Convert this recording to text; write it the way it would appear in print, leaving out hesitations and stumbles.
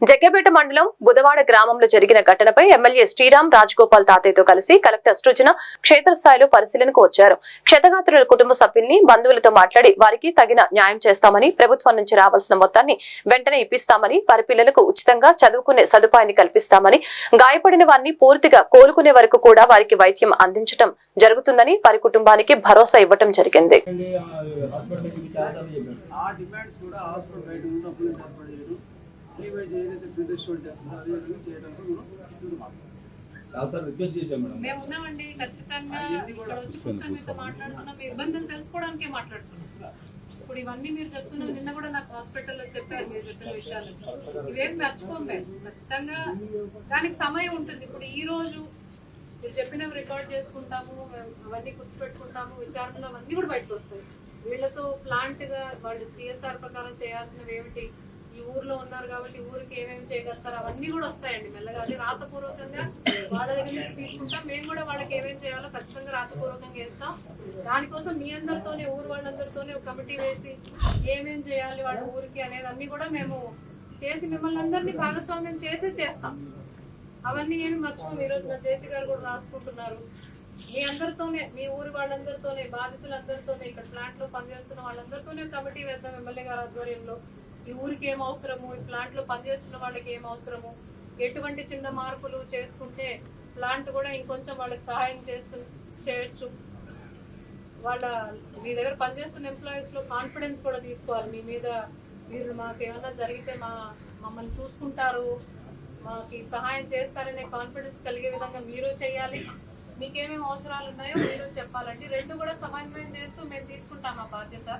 జగ్గపేట మండలం బుధవాడ గ్రామంలో జరిగిన ఘటనపై ఎమ్మెల్యే శ్రీరామ్ రాజగోపాల్ తాతయ్యతో కలిసి కలెక్టర్ సృజన క్షేత్రస్థాయిలో పరిశీలనకు వచ్చారు. క్షతగాత్రుల కుటుంబ సభ్యుల్ని బంధువులతో మాట్లాడి వారికి తగిన న్యాయం చేస్తామని, ప్రభుత్వం నుంచి రావాల్సిన మొత్తాన్ని వెంటనే ఇప్పిస్తామని, వారి పిల్లలకు ఉచితంగా చదువుకునే సదుపాయాన్ని కల్పిస్తామని, గాయపడిన వారిని పూర్తిగా కోలుకునే వరకు కూడా వారికి వైద్యం అందించడం జరుగుతుందని వారి కుటుంబానికి భరోసా ఇవ్వడం జరిగింది. మేము ఉన్నామండి, ఖచ్చితంగా ఇక్కడ వచ్చి కూర్చొని మీతో మాట్లాడుతున్నాం, మీ ఇబ్బందులు తెలుసుకోవడానికే మాట్లాడుతున్నాం. ఇప్పుడు ఇవన్నీ మీరు చెప్తున్నారు, నిన్న కూడా నాకు హాస్పిటల్లో చెప్పారు మీరు చెప్పిన విషయాలు, ఇవేం మర్చిపోం మేము. ఖచ్చితంగా దానికి సమయం ఉంటుంది. ఇప్పుడు ఈ రోజు మీరు చెప్పినవి రికార్డ్ చేసుకుంటాము, అవన్నీ గుర్తుపెట్టుకుంటాము, విచారణలు అవన్నీ కూడా బయటకు వస్తాయి. వీళ్ళతో ప్లాంట్ గా వాళ్ళు సిఎస్ఆర్ ప్రకారం చేయాల్సినవి ఏమిటి, ఈ ఊర్లో ఉన్నారు కాబట్టి ఊరికి ఏమేమి చేయగలుగుతారు అవన్నీ కూడా వస్తాయండి మెల్లగా. అది రాతపూర్వకంగా వాళ్ళ దగ్గర నుంచి తీసుకుంటాం. మేము కూడా వాళ్ళకి ఏమేమి చేయాలో ఖచ్చితంగా రాతపూర్వకంగా వేస్తాం. దానికోసం మీ అందరితోనే, ఊరు వాళ్ళందరితోనే ఒక కమిటీ వేసి ఏమేమి చేయాలి వాళ్ళ ఊరికి అనేది అన్ని కూడా మేము చేసి మిమ్మల్ని అందరినీ భాగస్వామ్యం చేసి చేస్తాం. అవన్నీ ఏమి మర్చిపోం. ఈరోజు మా జేసీ గారు కూడా రాసుకుంటున్నారు. మీ అందరితోనే, మీ ఊరి వాళ్ళందరితోనే, బాధితులందరితోనే, ఇక్కడ ప్లాంట్ లో పనిచేస్తున్న వాళ్ళందరితోనే కమిటీ వేద్దాం ఎమ్మెల్యే గారి ఆధ్వర్యంలో. ఈ ఊరికి ఏం అవసరము, ఈ ప్లాంట్ లో పనిచేస్తున్న వాళ్ళకి ఏం అవసరము, ఎటువంటి చిన్న మార్పులు చేసుకుంటే ప్లాంట్ కూడా ఇంకొంచెం వాళ్ళకి సహాయం చేయొచ్చు. వాళ్ళ మీ దగ్గర పనిచేస్తున్న ఎంప్లాయీస్ లో కాన్ఫిడెన్స్ కూడా తీసుకోవాలి. మీ మీద మీరు మాకు ఏమైనా జరిగితే మమ్మల్ని చూసుకుంటారు, మాకు సహాయం చేస్తారనే కాన్ఫిడెన్స్ కలిగే విధంగా మీరు చేయాలి. మీకేమేమి అవసరాలు ఉన్నాయో మీరు చెప్పాలండి. రెండు కూడా సమన్వయం చేస్తూ మేము తీసుకుంటాం ఆ బాధ్యత.